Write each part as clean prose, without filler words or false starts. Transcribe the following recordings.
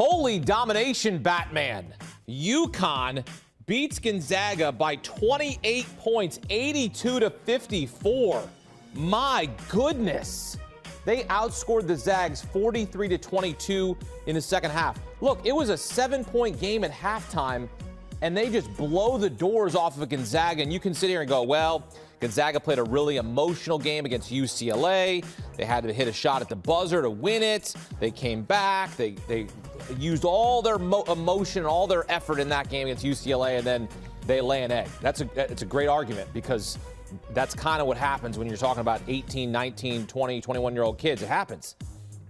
Holy domination, Batman. UConn beats Gonzaga by 28 points, 82-54. My goodness. They outscored the Zags 43-22 in the second half. Look, it was a 7-point game at halftime, and they just blow the doors off of Gonzaga. And you can sit here and go, well, Gonzaga played a really emotional game against UCLA. They had to hit a shot at the buzzer to win it. They came back. They used all their emotion, all their effort in that game against UCLA, and then they lay an egg. It's a great argument because that's kind of what happens when you're talking about 18, 19, 20, 21-year-old kids. It happens.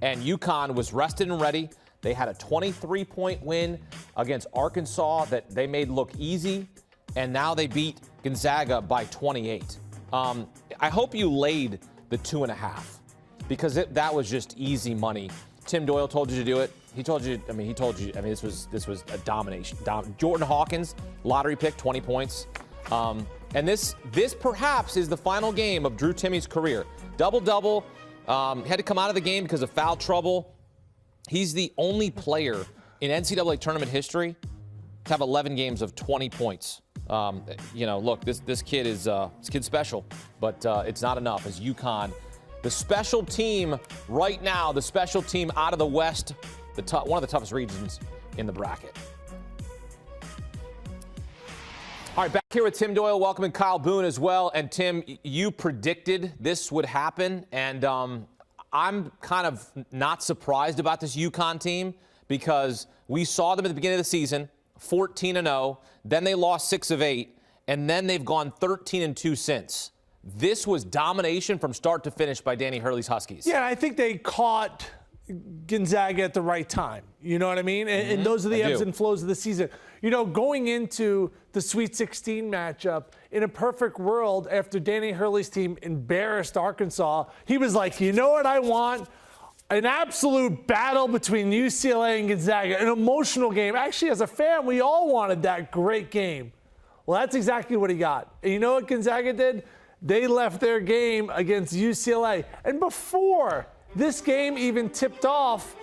And UConn was rested and ready. They had a 23-point win against Arkansas that they made look easy, and now they beat Gonzaga by 28. I hope you laid the 2.5 because that was just easy money. Tim Doyle told you to do it. He told you, this was a domination. Jordan Hawkins, lottery pick, 20 points. And this perhaps is the final game of Drew Timme's career. Double-double, had to come out of the game because of foul trouble. He's the only player in NCAA tournament history to have 11 games of 20 points. Look, this kid is kid's special, but it's not enough as UConn, the special team right now, the special team out of the West, one of the toughest regions in the bracket. All right, back here with Tim Doyle, welcoming Kyle Boone as well. And Tim, you predicted this would happen, and I'm kind of not surprised about this UConn team because we saw them at the beginning of the season, 14-0, then they lost 6 of 8, and then they've gone 13-2 since. This was domination from start to finish by Danny Hurley's Huskies. Yeah, I think they caught Gonzaga at the right time. You know what I mean? And those are the ebbs and flows of the season. Going into the Sweet 16 matchup, in a perfect world, after Danny Hurley's team embarrassed Arkansas, he was like, you know what I want? An absolute battle between UCLA and Gonzaga, an emotional game. Actually, as a fan, we all wanted that great game. Well, that's exactly what he got. And you know what Gonzaga did? They left their game against UCLA. And before this game even tipped off,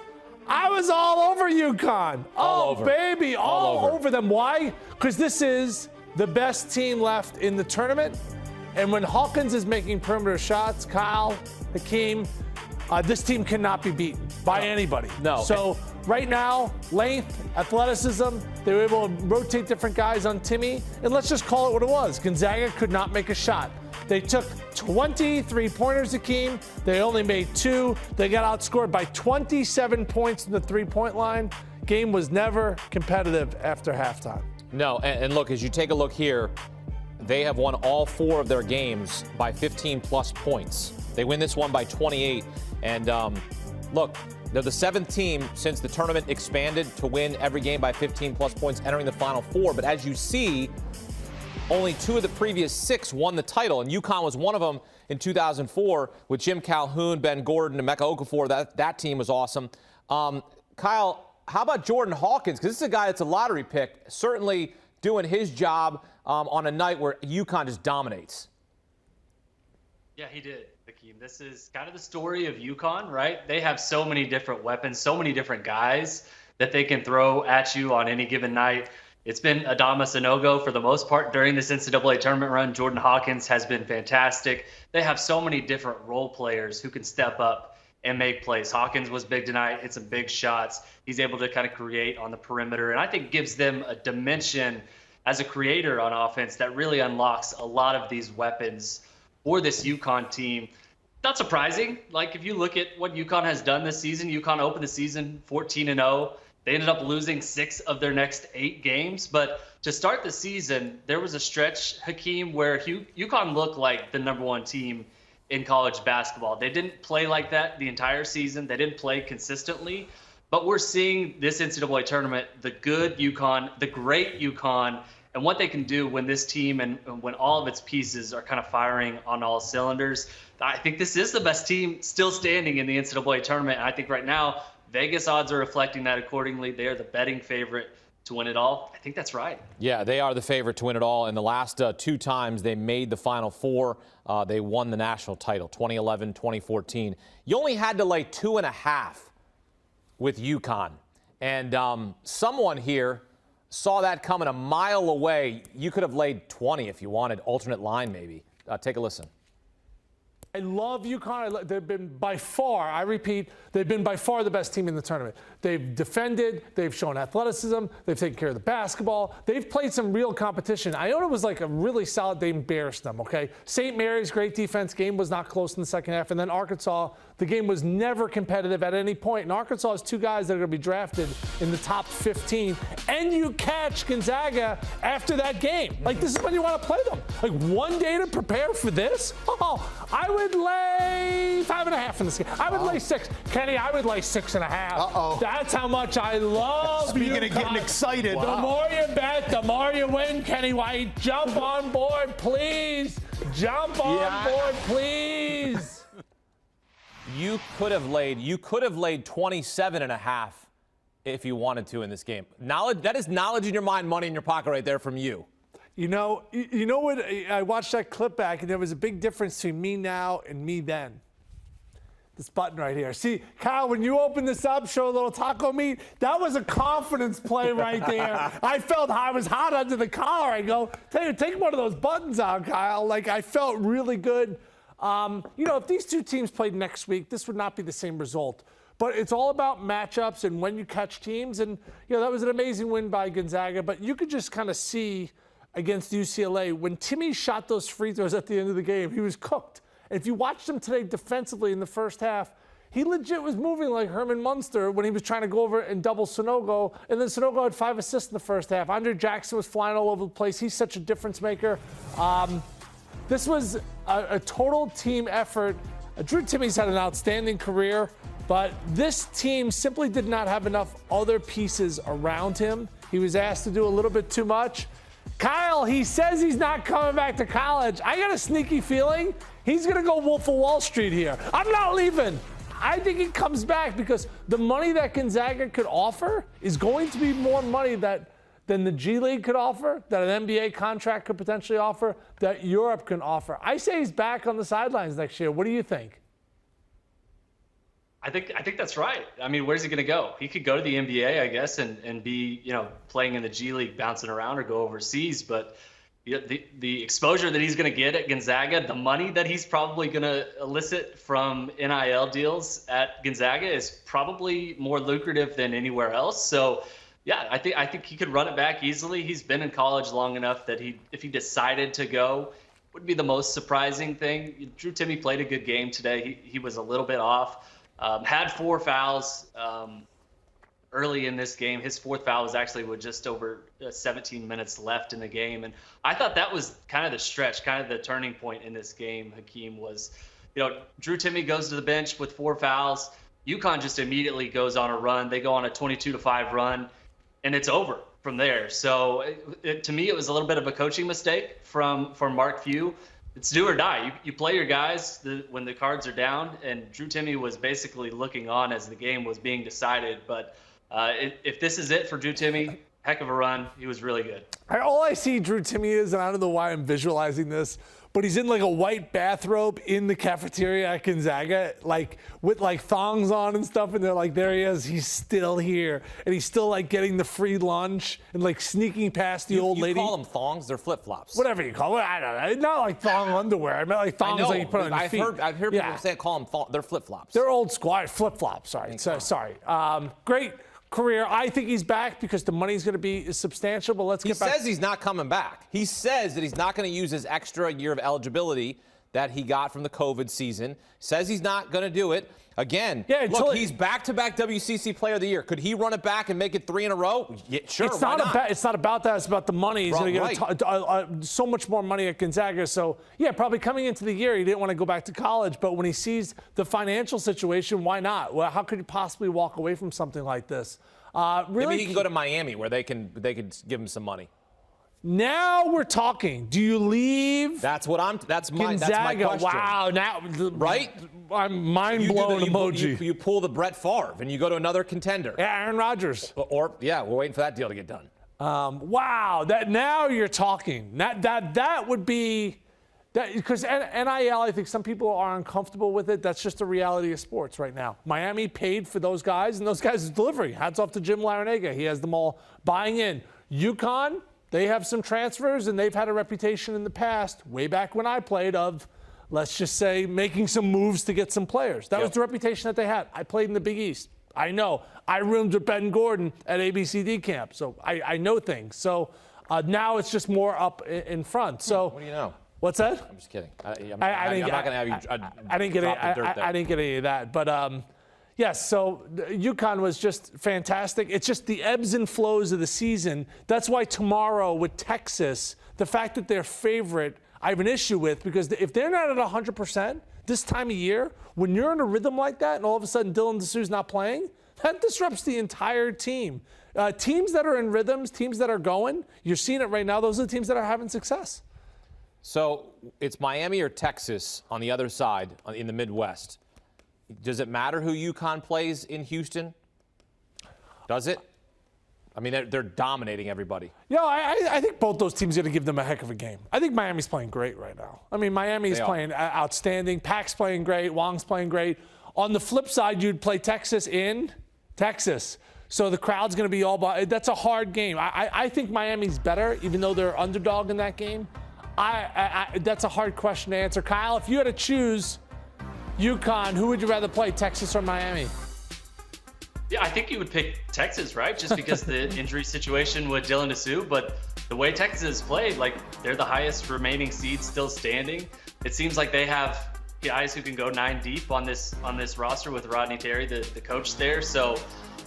I was all over UConn. All over. Baby, all over them. Why? Because this is the best team left in the tournament. And when Hawkins is making perimeter shots, Kyle, Hakeem, this team cannot be beaten by anybody. No. So right now, length, athleticism, they were able to rotate different guys on Timmy. And let's just call it what it was. Gonzaga could not make a shot. They took 23 pointers, Hakeem. They only made 2. They got outscored by 27 points in the three-point line. Game was never competitive after halftime. No, and look, as you take a look here, they have won all 4 of their games by 15-plus points. They win this one by 28. And look, they're the 7th team since the tournament expanded to win every game by 15-plus points, entering the Final Four. But as you see, only 2 of the previous 6 won the title, and UConn was one of them in 2004 with Jim Calhoun, Ben Gordon, and Emeka Okafor. That team was awesome. Kyle, how about Jordan Hawkins? Because this is a guy that's a lottery pick, certainly doing his job on a night where UConn just dominates. Yeah, he did, Hakeem. This is kind of the story of UConn, right? They have so many different weapons, so many different guys that they can throw at you on any given night. It's been Adama Sanogo for the most part during this NCAA tournament run. Jordan Hawkins has been fantastic. They have so many different role players who can step up and make plays. Hawkins was big tonight. Hit some big shots. He's able to kind of create on the perimeter, and I think gives them a dimension as a creator on offense that really unlocks a lot of these weapons for this UConn team. Not surprising. Like, if you look at what UConn has done this season, UConn opened the season 14-0. They ended up losing 6 of their next 8 games. But to start the season, there was a stretch, Hakeem, where UConn looked like the #1 team in college basketball. They didn't play like that the entire season. They didn't play consistently. But we're seeing this NCAA tournament, the good UConn, the great UConn, and what they can do when this team and when all of its pieces are kind of firing on all cylinders. I think this is the best team still standing in the NCAA tournament. And I think right now, Vegas odds are reflecting that accordingly. They are the betting favorite to win it all. I think that's right. Yeah, they are the favorite to win it all. And the last 2 times they made the Final Four, they won the national title, 2011, 2014. You only had to lay 2.5 with UConn. And someone here saw that coming a mile away. You could have laid 20 if you wanted, alternate line maybe. Take a listen. I love UConn. They've been by far, I repeat, they've been by far the best team in the tournament. They've defended, they've shown athleticism, they've taken care of the basketball, they've played some real competition. Iona was like a really solid, they embarrassed them, okay? St. Mary's, great defense, game was not close in the second half, and then Arkansas, the game was never competitive at any point, and Arkansas has 2 guys that are going to be drafted in the top 15, and you catch Gonzaga after that game. Like, this is when you want to play them. Like, 1 day to prepare for this? Oh, I would lay 5.5 in this game. I would lay 6. Kenny, I would lay 6.5. Uh-oh. That's how much I love Speaking UConn. of getting excited. The more you bet, the more you win, Kenny White. Jump on board, please. Jump on board, please. You could have laid 27.5 if you wanted to in this game. Knowledge, that is knowledge in your mind, money in your pocket right there from you. You know what? I watched that clip back, and there was a big difference between me now and me then. This button right here. See, Kyle, when you open this up, show a little taco meat, that was a confidence play right there. I felt I was hot under the collar. I go, take one of those buttons out, Kyle. Like, I felt really good. If these 2 teams played next week, this would not be the same result. But it's all about matchups and when you catch teams. And, that was an amazing win by Gonzaga. But you could just kind of see against UCLA, when Timmy shot those free throws at the end of the game, he was cooked. And if you watched him today defensively in the first half, he legit was moving like Herman Munster when he was trying to go over and double Sonogo. And then Sonogo had 5 assists in the first half. Andre Jackson was flying all over the place. He's such a difference maker. This was a total team effort. Drew Timmy's had an outstanding career, but this team simply did not have enough other pieces around him. He was asked to do a little bit too much. Kyle, he says he's not coming back to college. I got a sneaky feeling he's going to go Wolf of Wall Street here. I'm not leaving. I think he comes back because the money that Gonzaga could offer is going to be more money than the G League could offer, that an NBA contract could potentially offer, that Europe can offer. I say he's back on the sidelines next year. What do you think? I think that's right. I mean, where's he going to go? He could go to the NBA, I guess, and be, playing in the G League, bouncing around, or go overseas. But the exposure that he's going to get at Gonzaga, the money that he's probably going to elicit from NIL deals at Gonzaga is probably more lucrative than anywhere else. So, yeah, I think he could run it back easily. He's been in college long enough that if he decided to go, would be the most surprising thing. Drew Timme played a good game today. He was a little bit off. Had 4 fouls early in this game. His 4th foul was actually with just over 17 minutes left in the game. And I thought that was kind of the stretch, kind of the turning point in this game, Hakeem, was, Drew Timme goes to the bench with 4 fouls. UConn just immediately goes on a run. They go on a 22-5 run, and it's over from there. So to me, it was a little bit of a coaching mistake from Mark Few. It's do or die. You play your guys when the cards are down, and Drew Timme was basically looking on as the game was being decided. But if this is it for Drew Timme, heck of a run. He was really good. All I see Drew Timme is, and I don't know why I'm visualizing this, but he's in like a white bathrobe in the cafeteria at Gonzaga, like with like thongs on and stuff, and they're like, there he is, he's still here, and he's still like getting the free lunch and like sneaking past the old lady. You call them thongs? They're flip-flops. Whatever you call it, I don't know. Not like thong underwear. I meant like thongs like you put on your feet. I've heard people call them they're flip-flops. They're old school. Flip-flops. Sorry. Great career. I think he's back because the money's going to be substantial, but let's get back. He says he's not coming back. He says that he's not going to use his extra year of eligibility that he got from the COVID season. Says he's not going to do it. Again, look, he's back-to-back WCC Player of the Year. Could he run it back and make it 3 in a row? Yeah, sure, it's not about that. It's about the money. He's going to get so much more money at Gonzaga. So, yeah, probably coming into the year, he didn't want to go back to college. But when he sees the financial situation, why not? Well, how could he possibly walk away from something like this? Maybe he can go to Miami where they could give him some money. Now we're talking. Do you leave? That's my question. Wow, now right? I'm mind blown emoji. You pull the Brett Favre and you go to another contender. Yeah, Aaron Rodgers. Or we're waiting for that deal to get done. Wow, that now you're talking. That Because NIL, I think some people are uncomfortable with it. That's just the reality of sports right now. Miami paid for those guys, and those guys are delivering. Hats off to Jim Larinaga. He has them all buying in. UConn, they have some transfers, and they've had a reputation in the past, way back when I played, of, let's just say, making some moves to get some players. That was the reputation that they had. I played in the Big East. I know. I roomed with Ben Gordon at ABCD camp, so I know things. So now it's just more up in front. So what do you know? What's that? I'm just kidding. I didn't get any of that. But yes, so UConn was just fantastic. It's just the ebbs and flows of the season. That's why tomorrow with Texas, the fact that they're favorite, I have an issue with, because if they're not at 100% this time of year, when you're in a rhythm like that and all of a sudden Dylan Dessou's not playing, that disrupts the entire team. Teams that are in rhythms, teams that are going, you're seeing it right now, those are the teams that are having success. So it's Miami or Texas on the other side in the Midwest. Does it matter who UConn plays in Houston? Does it? I mean, they're dominating everybody. Yeah, I think both those teams are going to give them a heck of a game. I think Miami's playing great right now. I mean, Miami's playing outstanding. Pac's playing great. Wong's playing great. On the flip side, you'd play Texas in Texas. So the crowd's going to be all – that's a hard game. I think Miami's better, even though they're underdog in that game. That's a hard question to answer. Kyle, if you had to choose UConn, who would you rather play, Texas or Miami? Yeah, I think you would pick Texas, right? Just because the injury situation with Dylan Dessou. But the way Texas has played, like, they're the highest remaining seed still standing. It seems like they have guys who can go 9 deep on this roster with Rodney Terry, the coach there. So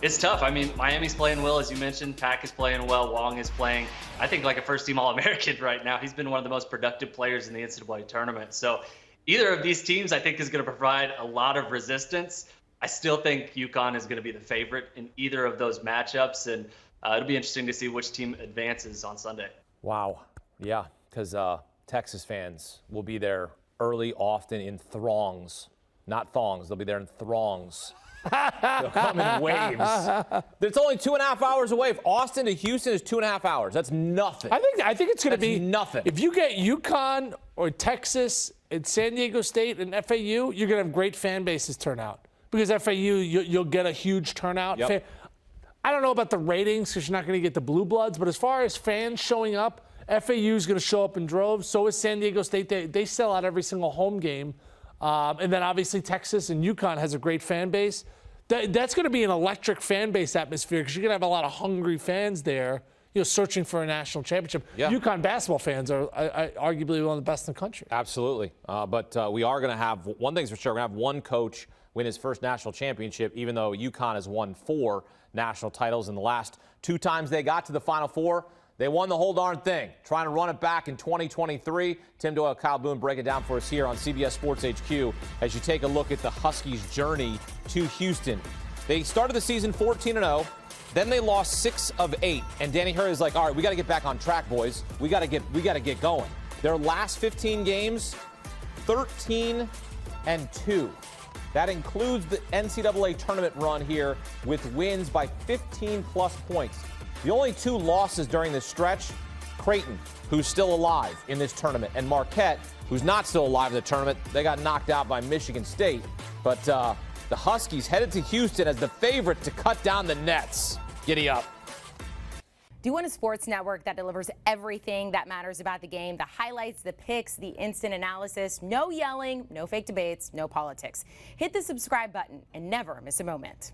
it's tough. I mean, Miami's playing well, as you mentioned. Pac is playing well. Wong is playing, I think, like a first-team All-American right now. He's been one of the most productive players in the NCAA tournament. So either of these teams, I think, is going to provide a lot of resistance. I still think UConn is going to be the favorite in either of those matchups, and it'll be interesting to see which team advances on Sunday. Wow. Yeah, because Texas fans will be there early, often in throngs. Not thongs. They'll be there in throngs. They'll come in waves. It's only 2.5 hours away. If Austin to Houston is 2.5 hours, that's nothing. I think it's going to be nothing. If you get UConn or Texas and San Diego State and FAU, you're going to have great fan bases turn out. Because FAU, you'll get a huge turnout. Yep. I don't know about the ratings because you're not going to get the Blue Bloods, but as far as fans showing up, FAU is going to show up in droves. So is San Diego State. They sell out every single home game. And then obviously Texas and UConn has a great fan base. That's going to be an electric fan base atmosphere because you're going to have a lot of hungry fans there, searching for a national championship. Yeah. UConn basketball fans are arguably one of the best in the country. Absolutely. But we are going to have, one thing's for sure, we're going to have one coach win his first national championship, even though UConn has won 4 national titles in the last 2 times they got to the Final Four. They won the whole darn thing. Trying to run it back in 2023. Tim Doyle, Kyle Boone break it down for us here on CBS Sports HQ as you take a look at the Huskies' journey to Houston. They started the season 14-0. Then they lost 6 of 8. And Danny Hurley is like, all right, we got to get back on track, boys. We got to get going. Their last 15 games, 13-2. That includes the NCAA tournament run here with wins by 15-plus points. The only 2 losses during this stretch, Creighton, who's still alive in this tournament, and Marquette, who's not still alive in the tournament. They got knocked out by Michigan State. But the Huskies headed to Houston as the favorite to cut down the nets. Giddy up. Do you want a sports network that delivers everything that matters about the game? The highlights, the picks, the instant analysis, no yelling, no fake debates, no politics. Hit the subscribe button and never miss a moment.